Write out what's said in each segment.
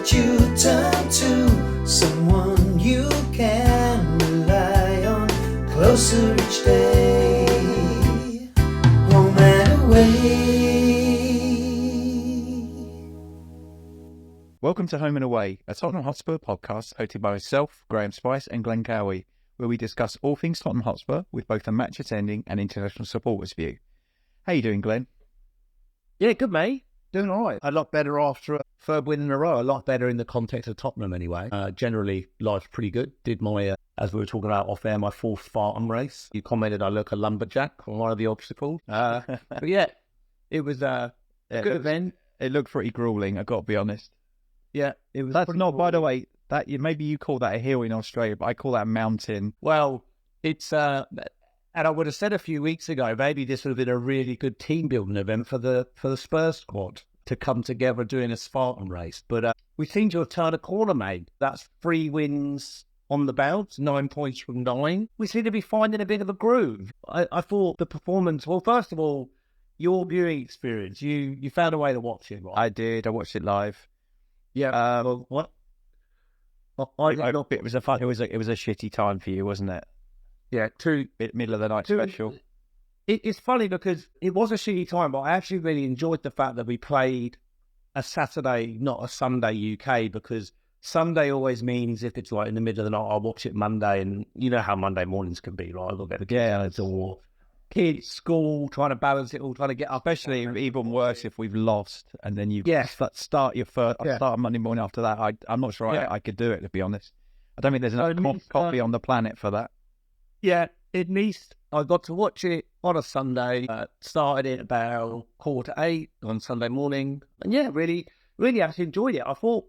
that you turn to, someone you can rely on, closer each day, home and away. Welcome to Home and Away, a Tottenham Hotspur podcast hosted by myself, Graham Spice and Glenn Cowie, where we discuss all things Tottenham Hotspur with both a match attending and international supporters view. How you doing, Glenn? Yeah, good, mate. Doing all right. A lot better after a third win in a row. A lot better in the context of Tottenham, anyway. Generally, life's pretty good. Did my, as we were talking about off air, my fourth Spartan race. You commented I look a lumberjack on one of the obstacles. But yeah, it was a good event. It looked pretty grueling, I've got to be honest. Yeah, it was. That's not, by the way, that maybe you call that a hill in Australia, but I call that a mountain. Well, it's and I would have said a few weeks ago, maybe this would have been a really good team building event for the Spurs squad to come together doing a Spartan race. But we seem to have turned a corner, mate. That's 3 wins on the bounce, 9 points from 9. We seem to be finding a bit of a groove. I thought the performance. Well, first of all, your viewing experience. You found a way to watch it, right? I did. I watched it live. Yeah. What? It was a shitty time for you, wasn't it? Yeah, Middle of the night special. It's funny because it was a shitty time, but I actually really enjoyed the fact that we played a Saturday, not a Sunday UK, because Sunday always means if it's like in the middle of the night, I'll watch it Monday, and you know how Monday mornings can be, right? I'll get the kids or kids, school, trying to balance it all, trying to get up. Especially even worse if we've lost, and then you start your first, start Monday morning after that. I'm not sure I could do it, to be honest. I don't think there's enough coffee on the planet for that. Yeah, at least I got to watch it on a Sunday. Started it about 7:45 on Sunday morning. And yeah, really actually enjoyed it. I thought,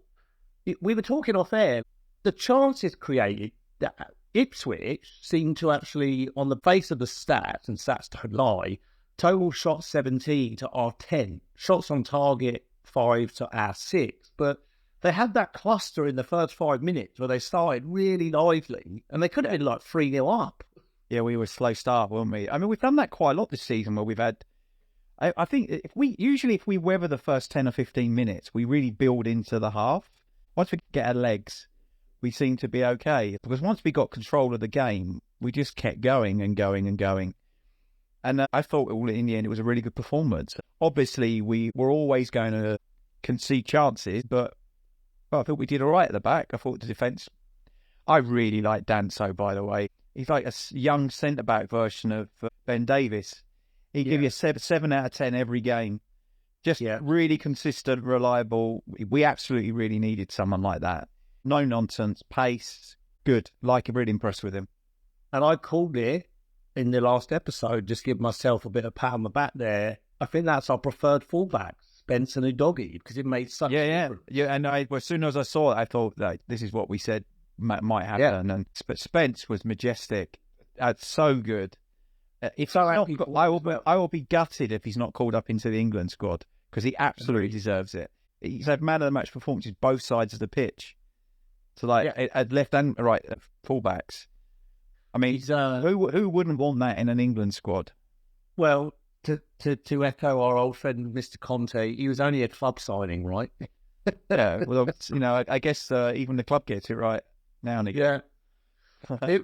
we were talking off air, the chances created that Ipswich seemed to actually, on the face of the stats, and stats don't lie, total shots 17 to our 10. Shots on target 5 to our 6. But they had that cluster in the first 5 minutes where they started really lively, and they could have been like 3-0 up. Yeah, we were slow start, weren't we? I mean, we've done that quite a lot this season where we've had... I think if we weather the first 10 or 15 minutes, we really build into the half. Once we get our legs, we seem to be okay. Because once we got control of the game, we just kept going and going and going. And I thought in the end it was a really good performance. Obviously, we were always going to concede chances, but I thought we did all right at the back. I thought the defence... I really like Danso, by the way. He's like a young centre-back version of Ben Davis. He'd give you a 7 out of 10 every game. Just really consistent, reliable. We absolutely really needed someone like that. No nonsense, pace, good. Really impressed with him. And I called it in the last episode, just give myself a bit of pat on the back there. I think that's our preferred fullback, Spence and Udogie, because it made such a difference. Yeah, and as soon as I saw it, I thought that this is what we said might happen. And but Spence was majestic. So good. I will be gutted if he's not called up into the England squad, because he absolutely deserves it. He's had man of the match performances both sides of the pitch. So at left and right fullbacks. I mean, who wouldn't want that in an England squad? Well, to echo our old friend Mr. Conte, he was only a club signing, right? Yeah, well, I guess even the club gets it right now and again. Yeah.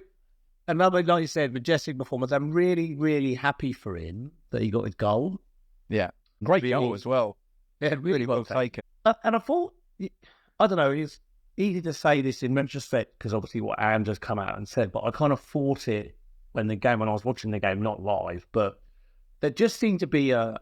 Another, like you said, majestic performance. I'm really, really happy for him that he got his goal. Yeah, great goal as well. Yeah, really well taken. And I thought, I don't know, it's easy to say this in retrospect because obviously what Anne just come out and said, but I kind of thought it when I was watching the game, not live, but there just seemed to be a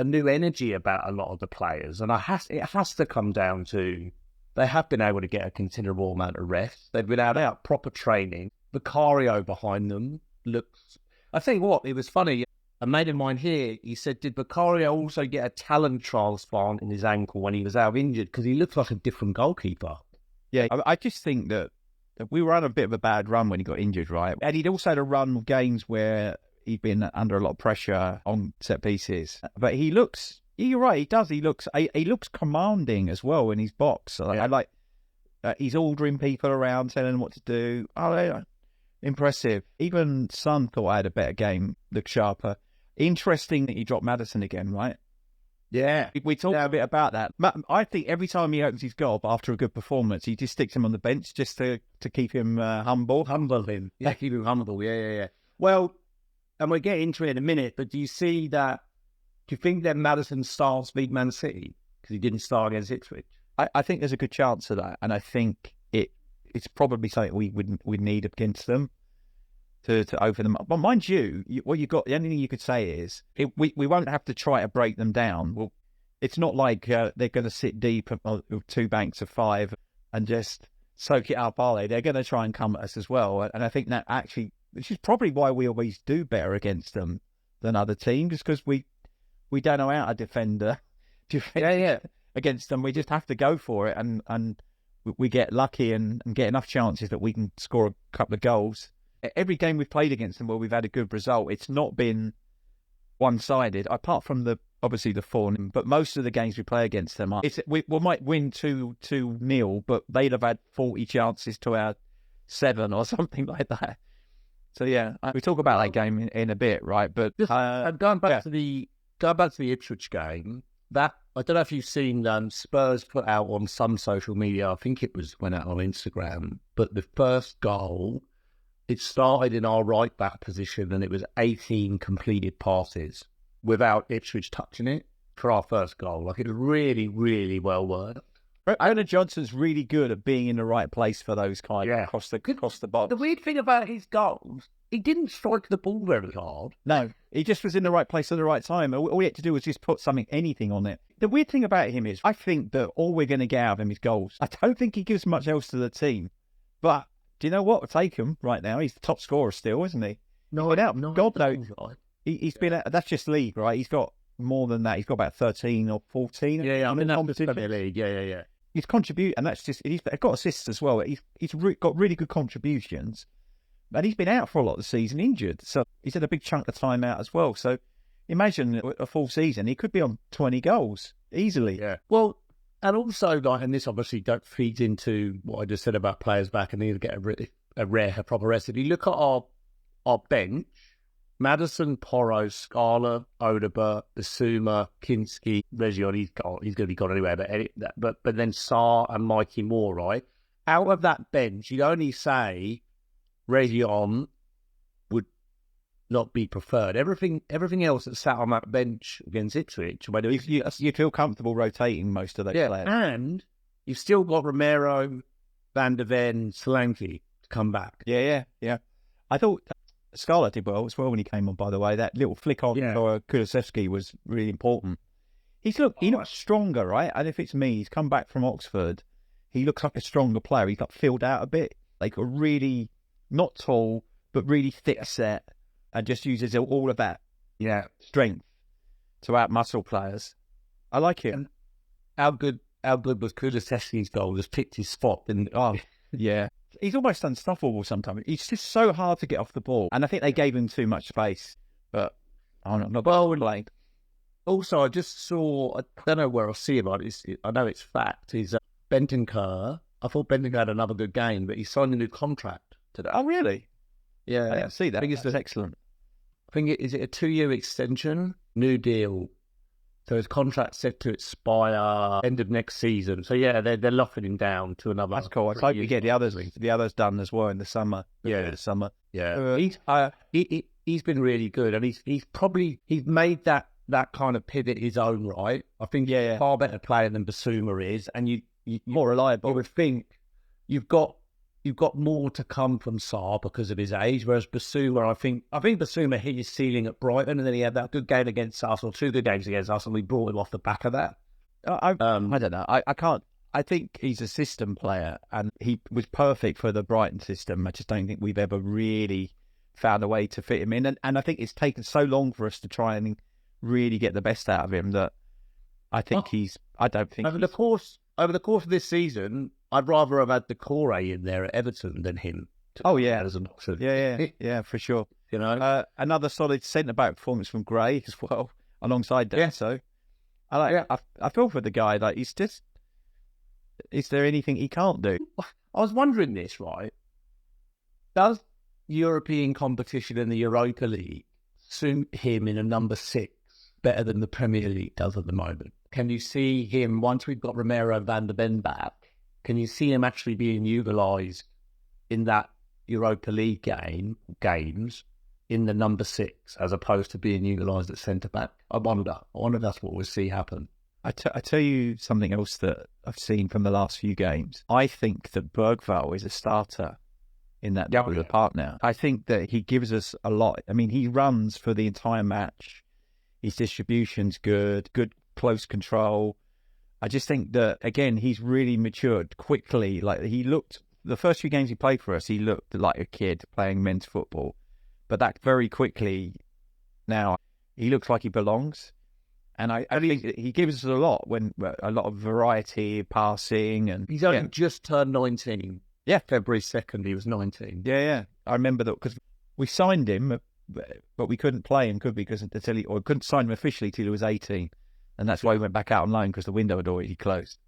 new energy about a lot of the players, and it has to come down to they have been able to get a considerable amount of rest. They've been out proper training. Vicario behind them looks... I tell you what, it was funny. A mate of mine here, he said, did Vicario also get a talent transplant in his ankle when he was out injured? Because he looks like a different goalkeeper. Yeah, I just think that we were on a bit of a bad run when he got injured, right? And he'd also had a run of games where he'd been under a lot of pressure on set pieces. But he looks... You're right, he does. He looks commanding as well in his box. He's ordering people around, telling them what to do. Impressive. Even Son thought I had a better game, looked sharper. Interesting that he dropped Maddison again, right? Yeah. We talked a bit about that. I think every time he opens his gob after a good performance, he just sticks him on the bench just to keep him humble. Humble him. Yeah, keep him humble. Yeah. Well, and we'll get into it in a minute, but do you see that? Do you think that Maddison starts beat Man City? Because he didn't start against Ipswich. I think there's a good chance of that. And I think it's probably something we would need against them to open them up. But mind you, what you got, the only thing you could say is we won't have to try to break them down. Well, it's not like they're going to sit deep with 2 banks of 5 and just soak it up, are they? They're going to try and come at us as well. And I think that actually, which is probably why we always do better against them than other teams, because we don't know how to defend against them. We just have to go for it, and we get lucky and get enough chances that we can score a couple of goals. Every game we've played against them where we've had a good result, it's not been one-sided, apart from obviously the 4-0, but most of the games we play against them, we might win 2-0, but they'd have had 40 chances to our 7 or something like that. So yeah, we talk about that game in a bit, right? But going back to the Ipswich game, that I don't know if you've seen Spurs put out on some social media. I think it went out on Instagram. But the first goal, it started in our right back position, and it was 18 completed passes without Ipswich touching it for our first goal. Like, it was really, really well worked. Owner Johnson's really good at being in the right place for those kind of across the box. The weird thing about his goals, he didn't strike the ball very hard. No, he just was in the right place at the right time. All he had to do was just put anything on it. The weird thing about him is, I think that all we're going to get out of him is goals. I don't think he gives much else to the team. But do you know what? We'll take him right now. He's the top scorer still, isn't he? No, God knows. He's been. That's just league, right? He's got more than that. He's got about 13 or 14. Yeah. I mean, that's the league. Yeah. He's contribute, and that's just he's got assists as well. He's got really good contributions, and he's been out for a lot of the season injured, so he's had a big chunk of time out as well. So imagine a full season, he could be on 20 goals easily. Yeah. Well, and also and this obviously don't feed into what I just said about players back and need to get a proper rest. If you look at our bench, Maddison, Porro, Scala, Odeber, Basuma, Kinski, Region, he's going to be gone anyway. But then Sarr and Mikey Moore, right? Out of that bench, you'd only say Region would not be preferred. Everything else that sat on that bench against Ipswich, you feel comfortable rotating most of those players. And you've still got Romero, Van der Ven, Solanke to come back. Yeah. I thought Scala did well as well when he came on, by the way. That little flick on for Kulusevski was really important. He looks stronger, right? And if it's me, he's come back from Oxford. He looks like a stronger player. He's got filled out a bit. Like a really, not tall, but really thick set, and just uses all of that strength to out-muscle players. I like him. How good was Kulusevski's goal? Just picked his spot. Yeah. He's almost unstoppable sometimes. He's just so hard to get off the ball. And I think they gave him too much space. But I'm not going to. Also, I just saw, I don't know where I'll see about it. I know it's fact. Is Bentancur. I thought Bentancur had another good game, but he signed a new contract today. Oh, really? Yeah. I didn't see that. I think it's excellent. I think is it a 2-year extension? New deal. So his contract's set to expire end of next season. So yeah, they're locking him down to another. That's cool. I hope you get the others done as well in the summer. Yeah, the summer. Yeah, he's been really good, and he's made that kind of pivot his own right. I think he's a far better player than Basuma is, and you more reliable. You would think you've got more to come from Sarr because of his age, whereas Basuma, I think Basuma hit his ceiling at Brighton, and then he had that good game against us, or 2 good games against us, and we brought him off the back of that. I don't know. I can't. I think he's a system player, and he was perfect for the Brighton system. I just don't think we've ever really found a way to fit him in, and I think it's taken so long for us to try and really get the best out of him that I think over the course of this season, I'd rather have had Decore in there at Everton than him. As an option. Yeah, for sure. You know, another solid centre-back performance from Gray as well, alongside that. Yeah. So, I feel for the guy. Like, he's just. Is there anything he can't do? I was wondering this, right? Does European competition in the Europa League suit him in a number 6 better than the Premier League does at the moment. Can you see him, once we've got Romero van der Ven back, can you see him actually being utilised in that Europa League games in the number 6 as opposed to being utilised at centre-back? I wonder if that's what we'll see happen. I tell you something else that I've seen from the last few games. I think that Bergvall is a starter in that middle of the park now. I think that he gives us a lot. I mean, he runs for the entire match. His distribution's good close control. I just think that, again, he's really matured quickly. Like, he looked, the first few games he played for us, he looked like a kid playing men's football. But that very quickly now, he looks like he belongs. And I think he gives us a lot of variety, passing. And he's only just turned 19. Yeah. February 2nd, he was 19. Yeah. I remember that because we signed him, but we couldn't play him, could we? Because couldn't sign him officially till he was 18. And that's why he went back out on loan, because the window had already closed.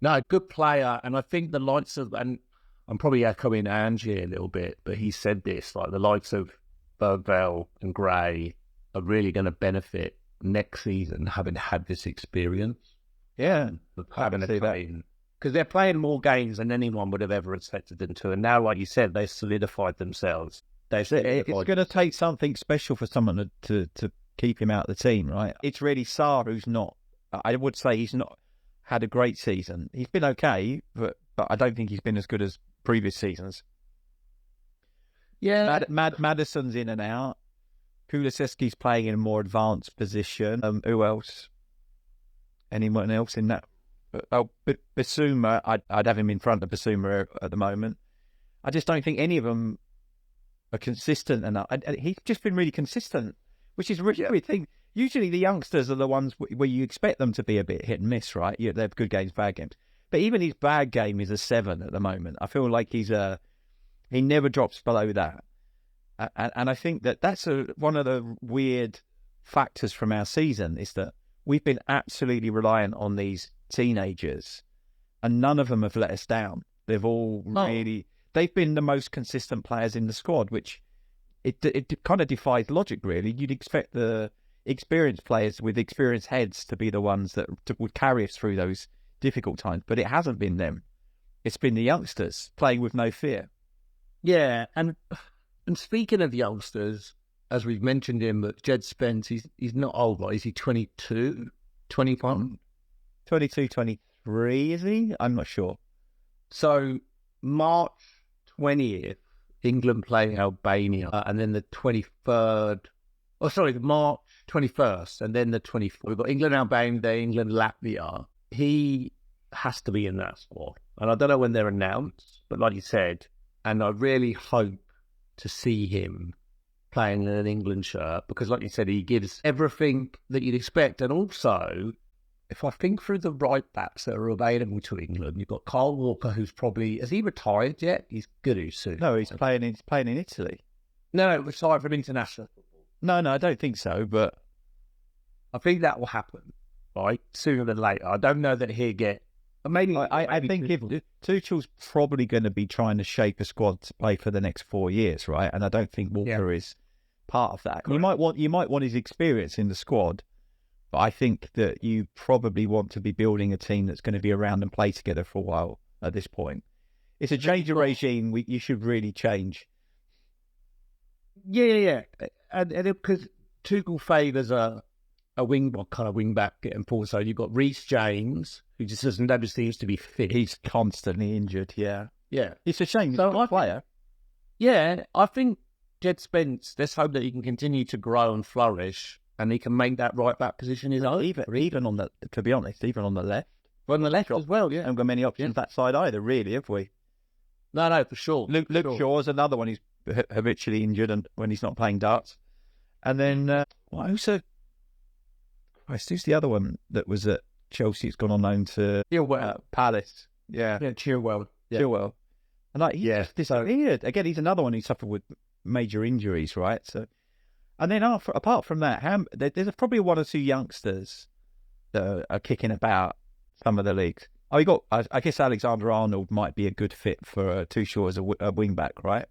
No, good player. And I think the likes of, and I'm probably echoing Angie a little bit, but he said this, like the likes of Bergvall and Gray are really going to benefit next season having had this experience. Yeah. Having a game. Because they're playing more games than anyone would have ever expected them to. And now, like you said, they've solidified themselves. It's going to take something special for someone to keep him out of the team, right? It's really Sarr who's not, I would say he's not had a great season. He's been okay, but I don't think he's been as good as previous seasons. Yeah. Maddison's in and out. Kulusevski's playing in a more advanced position. Who else? Anyone else in that? Basuma, I'd have him in front of Basuma at the moment. I just don't think any of them are consistent enough. He's just been really consistent, which is really a weird thing. Usually the youngsters are the ones where you expect them to be a bit hit and miss, right? They have good games, bad games. But even his bad game is a 7 at the moment. I feel like he never drops below that. And I think that's one of the weird factors from our season is that we've been absolutely reliant on these teenagers, and none of them have let us down. They've all they've been the most consistent players in the squad, which it kind of defies logic, really. You'd expect the experienced players with experienced heads to be the ones that would carry us through those difficult times, but it hasn't been them. It's been the youngsters playing with no fear. Yeah, and speaking of youngsters, as we've mentioned him, but Jed Spence, he's not old, like, is he 22, 21? 22, 23, is he? I'm not sure. So, March 20th, England playing Albania, and then the 23rd, March 21st, and then the 24th. We've got England, Albania, England, Latvia. He has to be in that squad. And I don't know when they're announced, but like you said, and I really hope to see him playing in an England shirt, because like you said, he gives everything that you'd expect. And also, if I think through the right backs that are available to England, you've got Kyle Walker, who's probably, has he retired yet? He's good soon. No, he's playing in Italy. No, retired from international football. No, I don't think so, but I think that will happen, right? Sooner than later. I don't know that he'll get. Maybe I think if Tuchel's probably going to be trying to shape a squad to play for the next 4 years, right? And I don't think Walker is part of that. You might want his experience in the squad, but I think that you probably want to be building a team that's going to be around and play together for a while at this point. It's a change of regime. You should really change. Yeah. And because Tuchel favours a wing back getting forward. So you've got Reece James, who just never seems to be fit. He's constantly injured, yeah. It's a shame. He's a good player. I think Jed Spence, let's hope that he can continue to grow and flourish, and he can make that right back position his own. Even on to be honest, even on the left. Well, on the left as well, yeah. Haven't got many options that side either, really, have we? No, for sure. Luke Shaw's another one who's habitually injured and when he's not playing darts. And then, who's the other one that was at Chelsea? It's gone on loan to Palace. Yeah, Chilwell. Chilwell. And he just disappeared. Again, he's another one who suffered with major injuries, right? So, and then apart from that, there's probably one or two youngsters that are kicking about some of the leagues. I guess Alexander-Arnold might be a good fit for Tuchel as a wing back, right?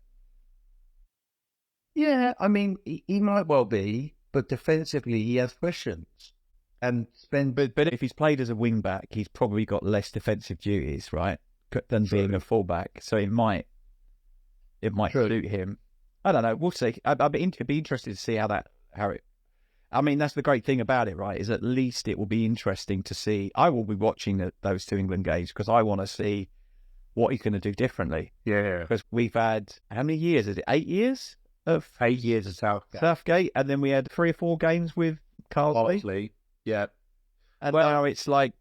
Yeah, I mean, he might well be. but defensively he has questions. And But if he's played as a wing back, he's probably got less defensive duties, right, than being a fullback. So it might suit him. I don't know. We'll see. I'd be interested to see how it. I mean, that's the great thing about it, right? Is at least it will be interesting to see. I will be watching those two England games because I want to see what he's going to do differently. Yeah. Because we've had how many years? Is it 8 years of 8 years of Southgate, and then we had 3 or 4 games with Carsley. Yeah. And now it's like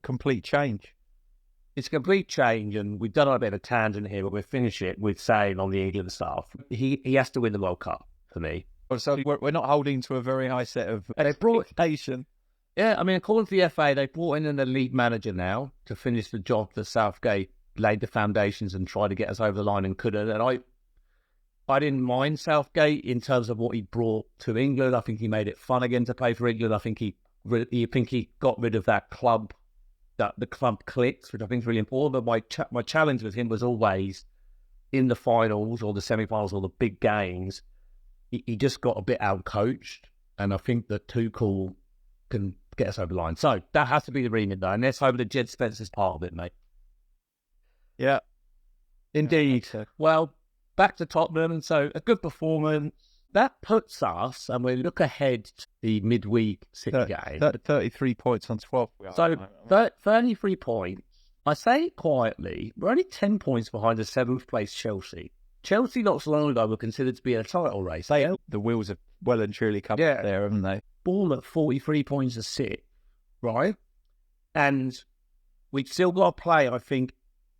complete change. It's a complete change, and we've done a bit of a tangent here, but we'll finish it with saying on the England stuff, he has to win the World Cup for me. So we're not holding to a very high set of expectation. Yeah, I mean, according to the FA, they brought in an elite manager now to finish the job that Southgate laid the foundations and tried to get us over the line and couldn't. And I didn't mind Southgate in terms of what he brought to England. I think he made it fun again to play for England. I think he got rid of that club, the club cliques, which I think is really important. But my challenge with him was always in the finals or the semi-finals or the big games, he just got a bit out-coached. And I think that Tuchel can get us over the line. So that has to be the remit, though. And let's hope that Jed Spencer's part of it, mate. Yeah, indeed. Well, back to Tottenham. And so a good performance. That puts us, and we look ahead to the midweek City game. 33 points on 12. So 33 points. I say it quietly, we're only 10 points behind the 7th place Chelsea. Chelsea not so long ago were considered to be in a title race. The wheels have well and truly come up there, haven't they? Bournemouth 43 points to 6, right? And we've still got to play, I think,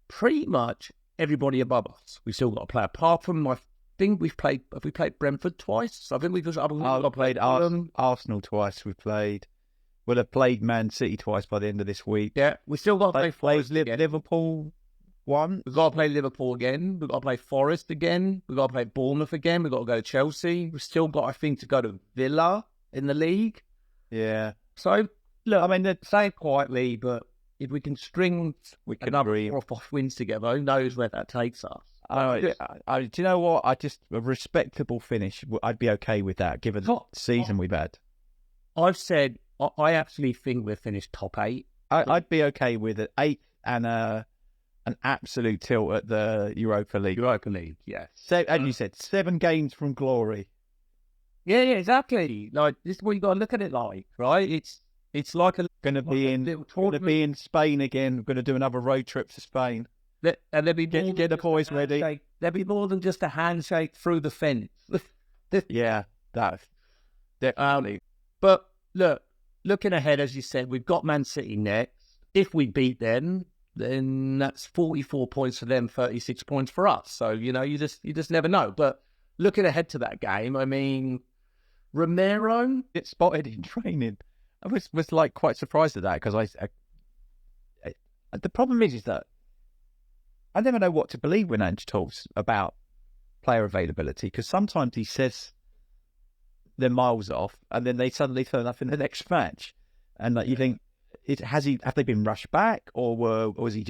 pretty much everybody above us. We've still got to play, apart from have we played Brentford twice? I think we've played Arsenal twice. We'll have played Man City twice by the end of this week. Yeah, we still got to play Liverpool one. We've got to play Liverpool again. We've got to play Forest again. We've got to play Bournemouth again. We've got to go to Chelsea. We've still got, I think, to go to Villa in the league. Yeah. So, look, I mean, say it quietly, but if we can string another 4 or 5 wins together, who knows where that takes us. Do you know what? A respectable finish, I'd be okay with that, given the season we've had. I've said, I actually think we've finished top 8. I'd be okay with it. 8th and an absolute tilt at the Europa League. Yes. So, as you said, 7 games from glory. Yeah, exactly. Like, this is what you got to look at it like, right? It's like going to be in Spain again. We're going to do another road trip to Spain. And there'll be get the boys ready. There'll be more than just a handshake through the fence. Yeah, that definitely. But look, looking ahead, as you said, we've got Man City next. If we beat them, then that's 44 points for them, 36 points for us. So you just never know. But looking ahead to that game, I mean, Romero gets spotted in training. I was like quite surprised at that because the problem is that I never know what to believe when Ange talks about player availability, because sometimes he says they're miles off and then they suddenly turn up in the next match, and like you think, have they been rushed back, or was he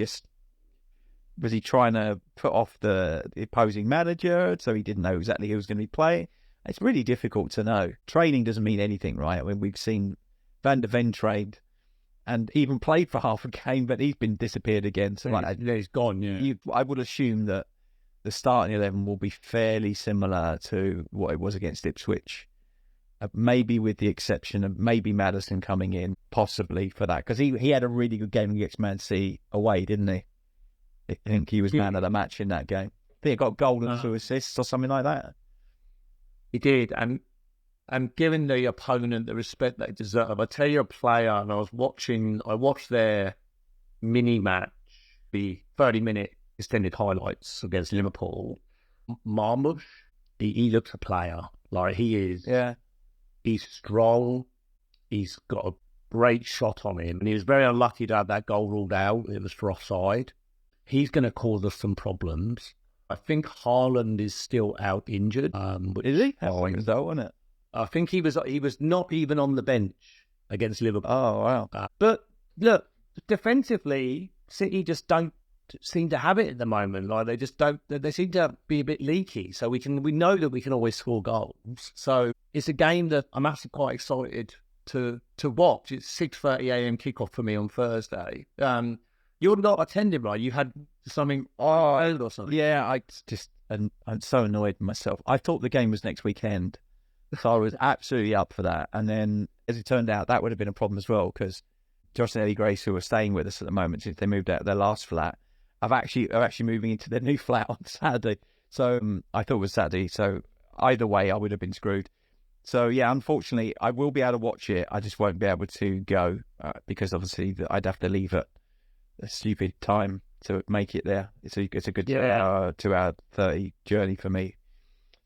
trying to put off the opposing manager so he didn't know exactly who was going to be playing? It's really difficult to know. Training doesn't mean anything, right? I mean, we've seen Van der Ven trained and even played for half a game, but he's been disappeared again. So he's gone, yeah. I would assume that the starting 11 will be fairly similar to what it was against Ipswich. Maybe with the exception of maybe Maddison coming in, possibly for that. Because he had a really good game against Man City away, didn't he? I think he was man of the match in that game. I think he got a goal and 2 assists or something like that. He did, and giving the opponent the respect they deserve. I tell you, a player, and I watched their mini match, the 30-minute extended highlights against Liverpool. Marmoush, he looks a player. Like, he is. Yeah. He's strong. He's got a great shot on him, and he was very unlucky to have that goal ruled out. It was for offside. He's going to cause us some problems. I think Haaland is still out injured. Is he? How long ago, wasn't it? I think he was not even on the bench against Liverpool. Oh, wow. But look, defensively, City just don't seem to have it at the moment. Like they just don't. They seem to be a bit leaky. So we know that we can always score goals. So it's a game that I'm actually quite excited to watch. It's 6:30 a.m. kickoff for me on Thursday. You're not attending, right? You had something or something. Yeah, I'm so annoyed with myself. I thought the game was next weekend, so I was absolutely up for that. And then, as it turned out, that would have been a problem as well because Josh and Ellie Grace, who are staying with us at the moment since they moved out of their last flat, are actually moving into their new flat on Saturday. So I thought it was Saturday. So either way, I would have been screwed. So yeah, unfortunately, I will be able to watch it. I just won't be able to go because obviously I'd have to leave at a stupid time to make it there. It's a good 2-hour 30 journey for me.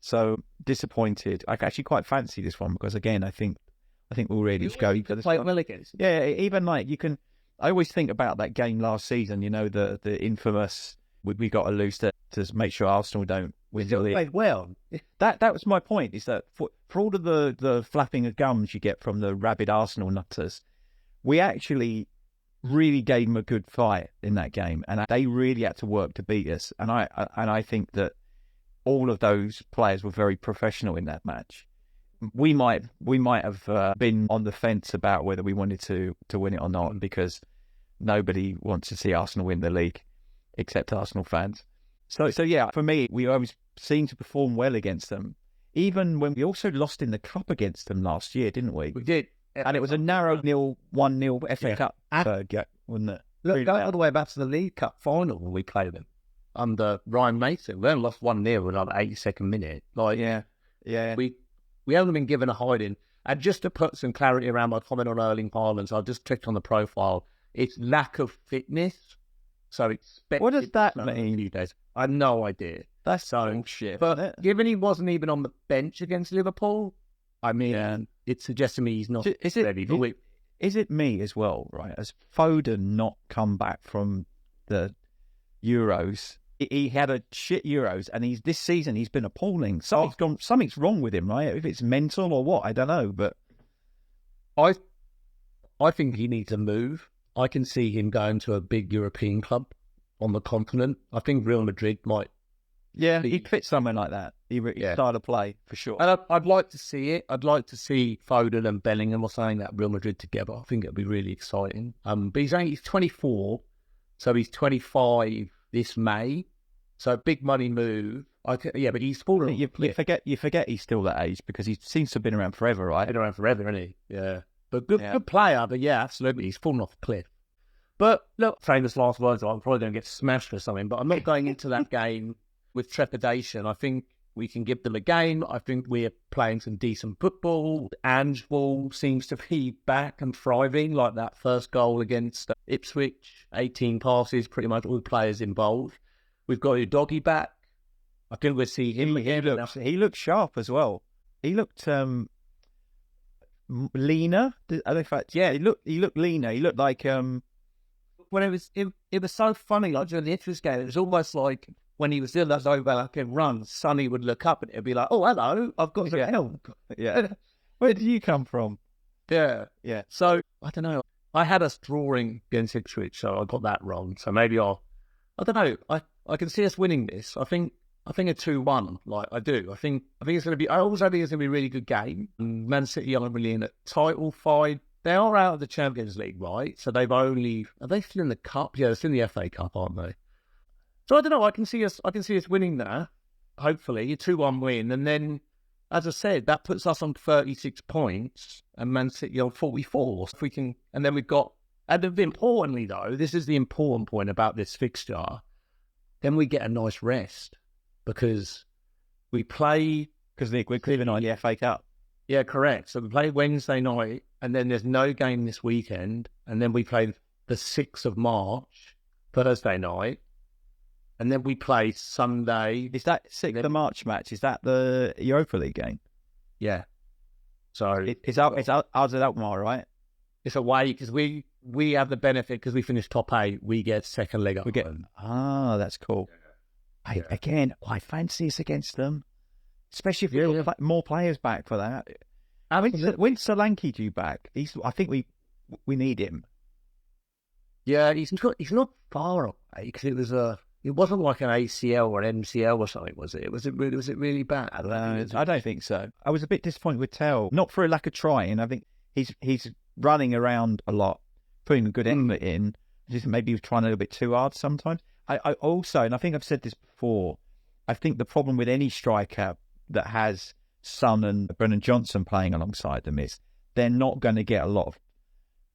So disappointed. I actually quite fancy this one because again, I think we'll really go for this. Play well against. Yeah, even like you can. I always think about that game last season. You know, the infamous we got to lose to make sure Arsenal don't win. Played well. That was my point. Is that for all of the flapping of gums you get from the rabid Arsenal nutters, we actually really gave them a good fight in that game, and they really had to work to beat us. And I think that all of those players were very professional in that match. We might have been on the fence about whether we wanted to win it or not because nobody wants to see Arsenal win the league except Arsenal fans. So yeah, for me, we always seemed to perform well against them. Even when we also lost in the cup against them last year, didn't we? We did. And it was a narrow 1-0 FA Cup game, wasn't it? Look, go all the way back to the League Cup final when we played them under Ryan Mason. We only lost 1-0 in like the 82nd minute. Like, yeah. We haven't been given a hiding. And just to put some clarity around my comment on Erling Haaland, I've just clicked on the profile. It's lack of fitness. So expect. What does that mean? I have no idea. That's bullshit. But given he wasn't even on the bench against Liverpool, I mean, it suggests to me he's not ready. Is it me as well, right? Has Foden not come back from the Euros? He had a shit Euros, and this season he's been appalling. Something's wrong with him, right? If it's mental or what, I don't know. But I think he needs to move. I can see him going to a big European club on the continent. I think Real Madrid might. Yeah, he'd fit somewhere like that. He'd start to play for sure. And I'd like to see it. I'd like to see Foden and Bellingham or saying that Real Madrid together. I think it'd be really exciting. But he's 24, so he's 25 this May. So big money move. But he's fallen. You forget he's still that age because he seems to have been around forever, right? Been around forever, hasn't he? Yeah. But good player. But yeah, absolutely, he's fallen off a cliff. But look, famous last words. I'm probably going to get smashed or something. But I'm not going into that game with trepidation. I think we can give them a game. I think we're playing some decent football. Ange Ball seems to be back and thriving, like that first goal against Ipswich. 18 passes, pretty much all players involved. We've got your doggy back. I think we'll see him again. He looked sharp as well. He looked leaner. In fact, yeah, he looked leaner. He looked like when it was so funny. Like during the Ipswich game, it was almost like when he was doing those overlapping runs, Sonny would look up and it'd be like, "Oh, hello, I've got your help." Yeah. Where did you come from? Yeah. So I don't know. I had us drawing against Ipswich, so I got that wrong. So maybe I don't know. I can see us winning this. I think a 2-1. Like I do. I think it's going to be. I also think it's going to be a really good game. And Man City aren't really in a title fight. They are out of the Champions League, right? So are they still in the cup? Yeah, they're still in the FA Cup, aren't they? So I don't know. I can see us winning there. Hopefully, a 2-1 win, and then, as I said, that puts us on 36 points, and Man City on 44. So if we can, and then we've got. And importantly, though, this is the important point about this fixture. Then we get a nice rest because we play we're clearing on the FA Cup. Yeah, correct. So we play Wednesday night, and then there's no game this weekend, and then we play the 6th of March, Thursday night, and then we play Sunday. Is that 6th of March match? Is that the Europa League game? Yeah. So it's ours at Alkmaar, right? It's away because we have the benefit because we finished top 8. We get second leg up. That's cool. Yeah. Again, I fancy us against them, especially if we have more players back for that. When's Solanke due back? I think we need him. Yeah, he's not far away because it wasn't like an ACL or an MCL or something, was it? Was it really bad? I don't think so. I was a bit disappointed with Tell, not for a lack of trying. I think he's running around a lot, putting a good effort in. Just maybe he was trying a little bit too hard sometimes. I also, and I think I've said this before, I think the problem with any striker that has Son and Brennan Johnson playing alongside them is they're not going to get a lot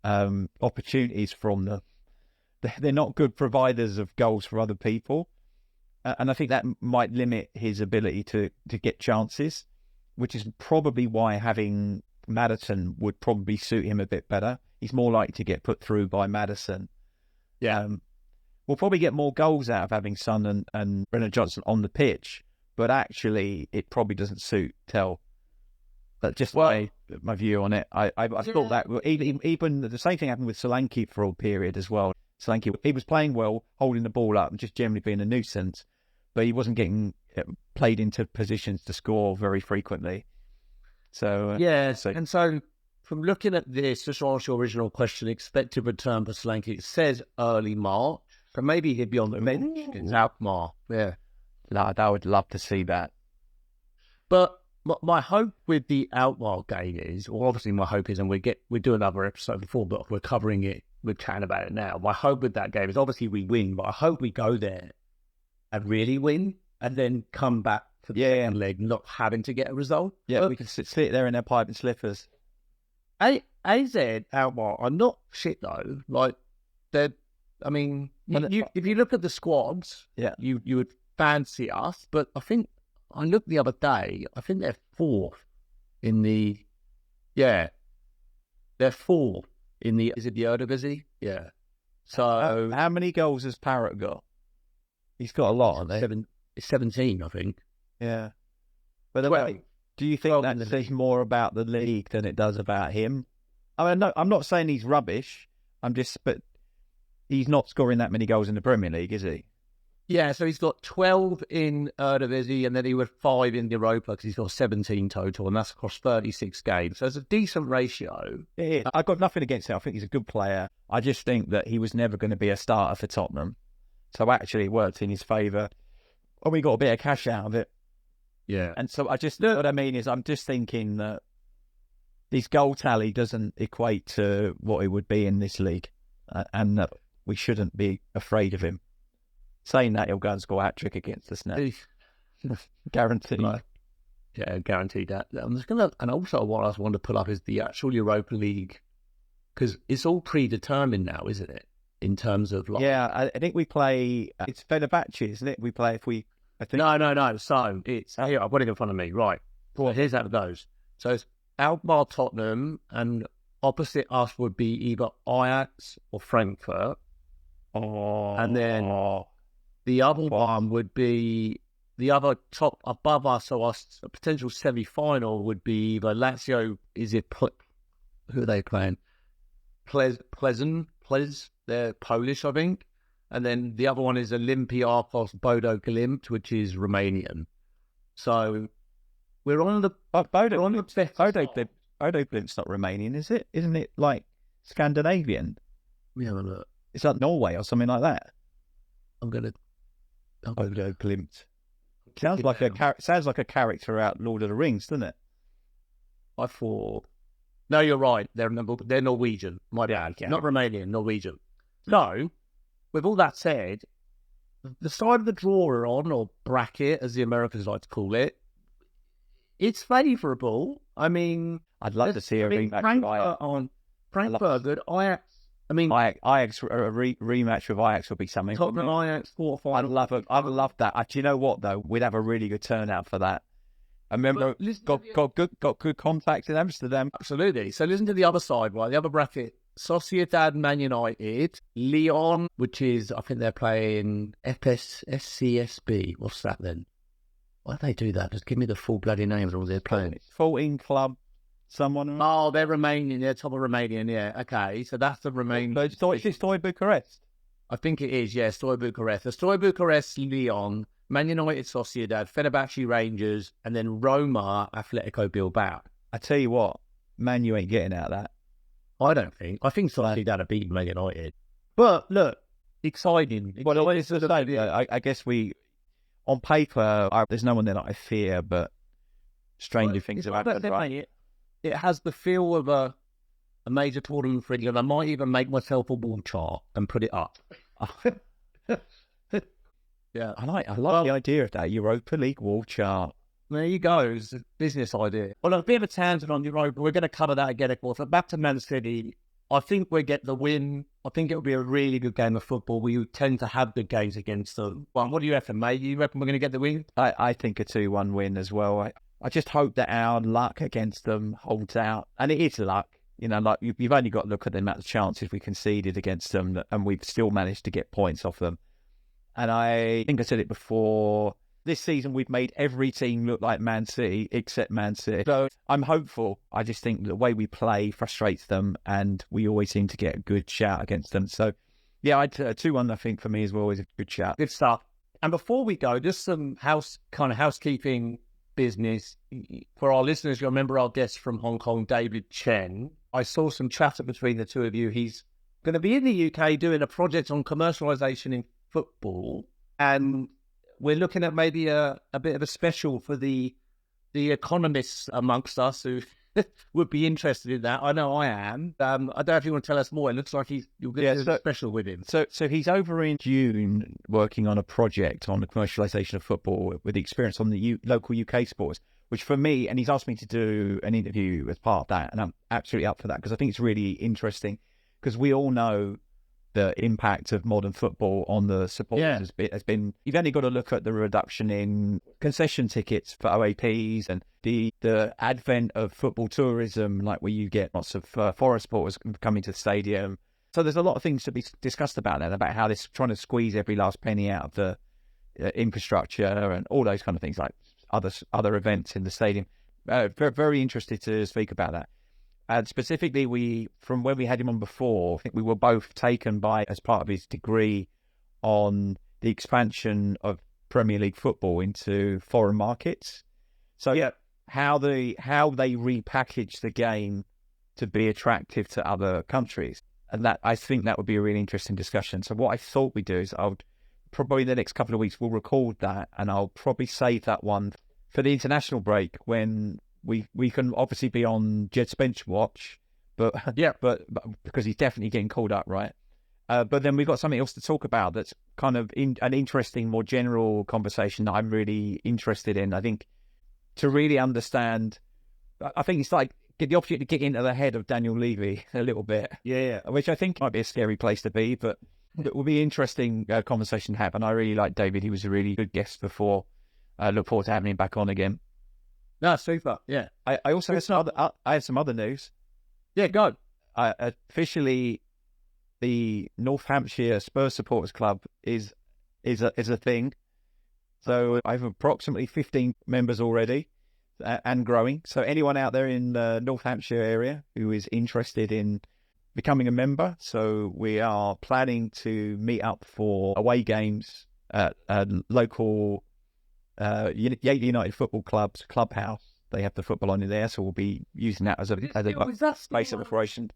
of opportunities from them. They're not good providers of goals for other people. And I think that might limit his ability to get chances, which is probably why having Maddison would probably suit him a bit better. He's more likely to get put through by Maddison. Yeah. We'll probably get more goals out of having Son and Brennan Johnson on the pitch, but actually it probably doesn't suit Tell. That's just my view on it. I thought that even the same thing happened with Solanke for a period as well. Solanke, he was playing well, holding the ball up and just generally being a nuisance, but he wasn't getting played into positions to score very frequently. So and so from looking at this, just to answer your original question, expected return for Solanke, it says early March, so maybe he'd be on the bench in Alkmaar. Yeah, I would love to see that. But my hope with the Alkmaar game is, or obviously my hope is, and we do another episode before, but we're covering it, we're chatting about it now. My hope with that game is obviously we win, but I hope we go there and really win, and then come back for the second leg, not having to get a result. Yeah, we can sit there in their pipe and slippers. AZ Alkmaar are not shit though. Like they're, I mean, if you look at the squads, you would fancy us, but I think I looked the other day. I think they're fourth in the. Yeah, they're fourth in the. Is it the Eredivisie? Yeah. So how many goals has Parrott got? He's got a lot, aren't they? It's 17, I think. Yeah. But do you think that says more about the league than it does about him? I mean, no, I'm not saying he's rubbish. But he's not scoring that many goals in the Premier League, is he? Yeah, so he's got 12 in Eredivisie, and then he was 5 in Europa because he's got 17 total, and that's across 36 games. So it's a decent ratio. I've got nothing against him. I think he's a good player. I just think that he was never going to be a starter for Tottenham. So actually it worked in his favour. And we got a bit of cash out of it. Yeah. And so what I mean is I'm just thinking that his goal tally doesn't equate to what it would be in this league, and that we shouldn't be afraid of him. Saying that, he'll go and score a hat-trick against us now. Guaranteed. Yeah, guaranteed that. I'm just going to, and also what I want to pull up is the actual Europa League, because it's all predetermined now, isn't it? In terms of like... Yeah, I think we play, it's Fenerbahce, isn't it? We play I think... No. So it's, here, I've got it in front of me. Right. So here's how it goes. So it's Alkmaar, Tottenham, and opposite us would be either Ajax or Frankfurt. And then the other one would be the other top above us, so our potential semi-final would be either Lazio, who are they playing? Plez, they're Polish, I think. And then the other one is Olympiakos Bodo Glimt, which is Romanian. So we're on the... Bodo Glimt's not Romanian, is it? Isn't it like Scandinavian? We have a look. It's like Norway or something like that. Bodo Glimt. Sounds like a character out Lord of the Rings, doesn't it? I thought... No, you're right. They're Norwegian. My bad. Yeah. Not Romanian, Norwegian. So, with all that said, the side of the draw we're on, or bracket, as the Americans like to call it, it's favourable. I mean... I'd love to see a rematch. Frankfurt are good. Ajax... Ajax, a rematch with Ajax would be something. Tottenham Ajax quarterfinal. I'd love that. Do you know what though? We'd have a really good turnout for that. I remember got good contacts in Amsterdam. Absolutely. So listen to the other side, right? The other bracket: Sociedad, Man United, Lyon, which is I think they're playing SCSB. What's that then? Why do they do that? Just give me the full bloody names of all they're playing. 14 club. Someone? Oh, they're Romanian. They're top of Romanian. Yeah. Okay. So that's the Romanian. So is it Stoy Bucharest? I think it is. Yeah. Stoy Bucharest. The Stoy Bucharest, Lyon, Man United, Sociedad, Fenerbahce, Rangers, and then Roma, Atletico Bilbao. I tell you what, Man, you ain't getting out of that. I don't think. I think Sociedad have beaten Man United. But look, exciting. Well, it's the same. Yeah, I guess on paper, there's no one there that I fear, but stranger things have happened, right? It has the feel of a major tournament for England. I might even make myself a wall chart and put it up. Yeah, I like the idea of that Europa League wall chart. There you go. It's a business idea. Well, a bit of a tangent on Europa. We're going to cover that again, of course. But back to Man City. I think we'll get the win. I think it'll be a really good game of football. We tend to have good games against them. Well, what do you reckon, mate? You reckon we're going to get the win? I think a 2-1 win as well. I just hope that our luck against them holds out. And it is luck. You know, like you've only got to look at the amount of chances we conceded against them, and we've still managed to get points off them. And I think I said it before, this season we've made every team look like Man City except Man City. So I'm hopeful. I just think the way we play frustrates them, and we always seem to get a good shout against them. So, yeah, 2-1, I think, for me as well is a good shout. Good stuff. And before we go, just some housekeeping business. For our listeners, you remember our guest from Hong Kong, David Chen. I saw some chatter between the two of you. He's going to be in the UK doing a project on commercialisation in football, and we're looking at maybe a bit of a special for the economists amongst us who would be interested in that. I know I am. I don't know if you want to tell us more. It looks like you're going to do a special with him. So he's over in June working on a project on the commercialisation of football with the experience on the local UK sports, which for me, and he's asked me to do an interview as part of that, and I'm absolutely up for that because I think it's really interesting because we all know the impact of modern football on the supporters has been. You've only got to look at the reduction in concession tickets for OAPs and the advent of football tourism, like where you get lots of foreign supporters coming to the stadium. So there's a lot of things to be discussed about that, about how this trying to squeeze every last penny out of the infrastructure and all those kind of things, like other events in the stadium. Very, very interested to speak about that. And specifically, from when we had him on before, I think we were both taken by, as part of his degree, on the expansion of Premier League football into foreign markets. So how they repackage the game to be attractive to other countries. And that, I think that would be a really interesting discussion. So what I thought we'd do is probably the next couple of weeks, we'll record that, and I'll probably save that one for the international break when we can obviously be on Jed's bench watch, but because he's definitely getting called up, right? But then we've got something else to talk about that's kind of an interesting, more general conversation that I'm really interested in. I think to really understand, I think it's like get the opportunity to get into the head of Daniel Levy a little bit. Yeah. Which I think might be a scary place to be, but it will be an interesting conversation to have. And I really like David. He was a really good guest before. I look forward to having him back on again. No, super. Yeah. I also have some other news. Yeah, go. Officially, the North Hampshire Spurs Supporters Club is a thing. So I have approximately 15 members already and growing. So anyone out there in the North Hampshire area who is interested in becoming a member, so we are planning to meet up for away games at local Yale United Football Club's clubhouse. They have the football on in there, so we'll be using that as a base of operation.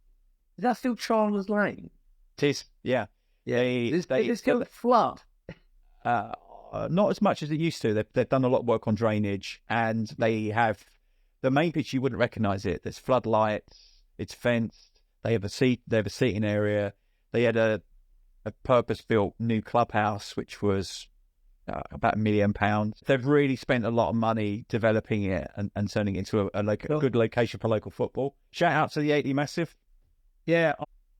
Is that still Chandler's Lane? It is, yeah. Is it still flood? Not as much as it used to. They've done a lot of work on drainage, and they have the main pitch. You wouldn't recognise it. There's floodlights. It's fenced. They have a seating area. They had a purpose-built new clubhouse, which was about £1 million. They've really spent a lot of money developing it and turning it into a good location for local football. Shout out to the 80 Massive. Yeah.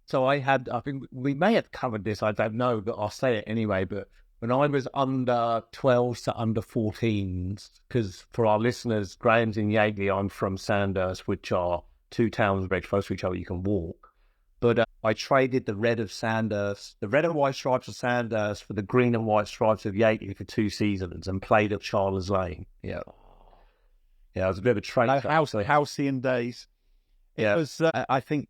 So I think we may have covered this, I don't know, but I'll say it anyway. But when I was under 12s to under 14s, because for our listeners, Graham's in Yateley, I'm from Sandhurst, which are two towns very close to each other, you can walk. But I traded the red and white stripes of Sandhurst for the green and white stripes of Yateley for 2 seasons and played at Chandler's Lane. Yeah. Yeah, it was a bit of a trade. Halcyon days. Yeah. It was, I think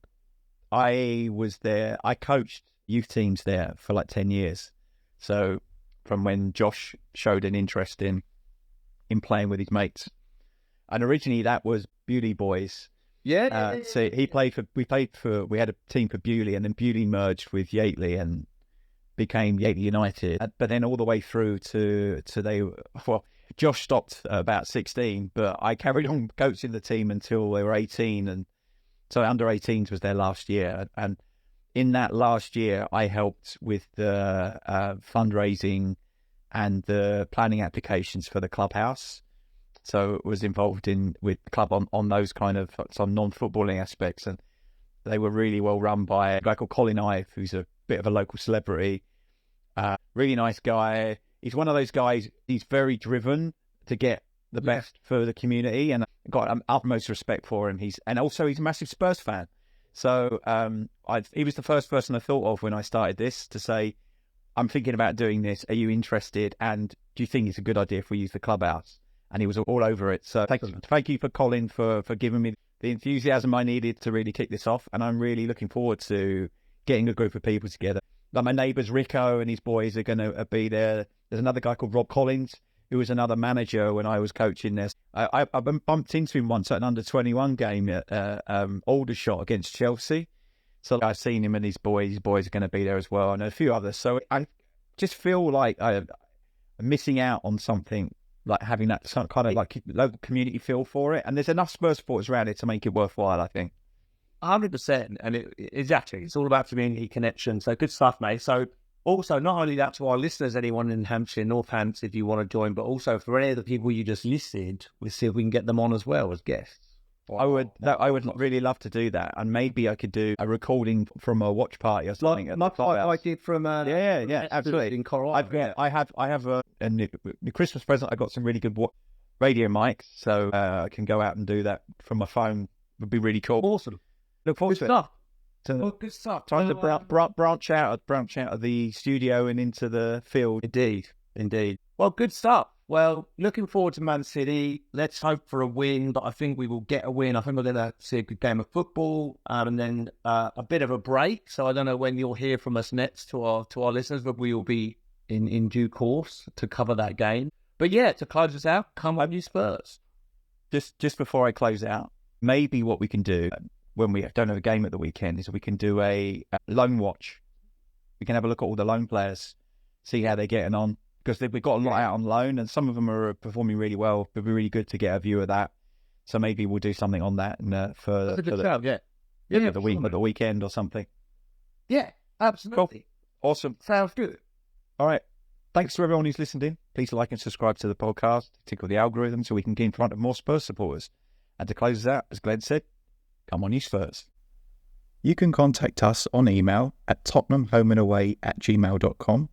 I was there. I coached youth teams there for like 10 years. So from when Josh showed an interest in playing with his mates. And originally that was Beauty Boys. So we had a team for Bewley, and then Bewley merged with Yateley and became Yateley United. But then all the way through to Josh stopped at about 16, but I carried on coaching the team until they were 18, and so under 18s was their last year. And in that last year, I helped with the fundraising and the planning applications for the clubhouse. So it was involved with the club on those kind of some non-footballing aspects, and they were really well run by a guy called Colin Ive, who's a bit of a local celebrity. Really nice guy. He's one of those guys. He's very driven to get the best for the community, and I've got utmost respect for him. He's a massive Spurs fan. So he was the first person I thought of when I started this to say, I'm thinking about doing this. Are you interested? And do you think it's a good idea if we use the clubhouse? And he was all over it. So thank you for Colin for giving me the enthusiasm I needed to really kick this off. And I'm really looking forward to getting a group of people together. Like my neighbours, Rico and his boys are going to be there. There's another guy called Rob Collins, who was another manager when I was coaching this. I bumped into him once at an under-21 game at Aldershot against Chelsea. So I've seen him and his boys. His boys are going to be there as well, and a few others. So I just feel like I'm missing out on something, like having that some kind of like local community feel for it. And there's enough Spurs supporters around it to make it worthwhile, I think. 100%. And exactly, it's all about community connection. So good stuff, mate. So also, not only that to our listeners, anyone in Hampshire, Northampton, if you want to join, but also for any of the people you just listed, we'll see if we can get them on as well as guests. I would really love to do that, and maybe I could do a recording from a watch party or something. Like I did from absolutely in Colorado. I have a new Christmas present. I got some really good radio mics, so I can go out and do that from my phone. Would be really cool. Awesome. Look forward to it. Good stuff. Time to branch out of the studio and into the field. Indeed. Well, good stuff. Well, looking forward to Man City. Let's hope for a win, but I think we will get a win. I think we're going to see a good game of football, and then a bit of a break. So I don't know when you'll hear from us next to our listeners, but we will be in due course to cover that game. But yeah, to close us out, come on, you Spurs. Just before I close out, maybe what we can do when we don't have a game at the weekend is we can do a loan watch. We can have a look at all the loan players, see how they're getting on. Because we've got a lot out on loan, and some of them are performing really well. It'd be really good to get a view of that. So maybe we'll do something on that for the weekend or something. Yeah, absolutely. Cool. Awesome. Sounds good. All right. Thanks to everyone who's listened in. Please like and subscribe to the podcast, tickle the algorithm so we can get in front of more Spurs supporters. And to close us out, as Glenn said, come on, you Spurs. You can contact us on email at tottenhamhomeandaway@gmail.com.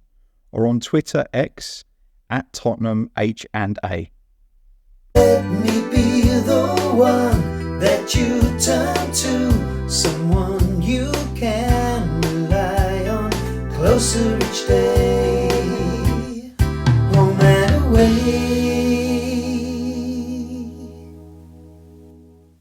or on Twitter X @TottenhamH&A. Let me be the one that you turn to, someone you can rely on, closer each day, home and away.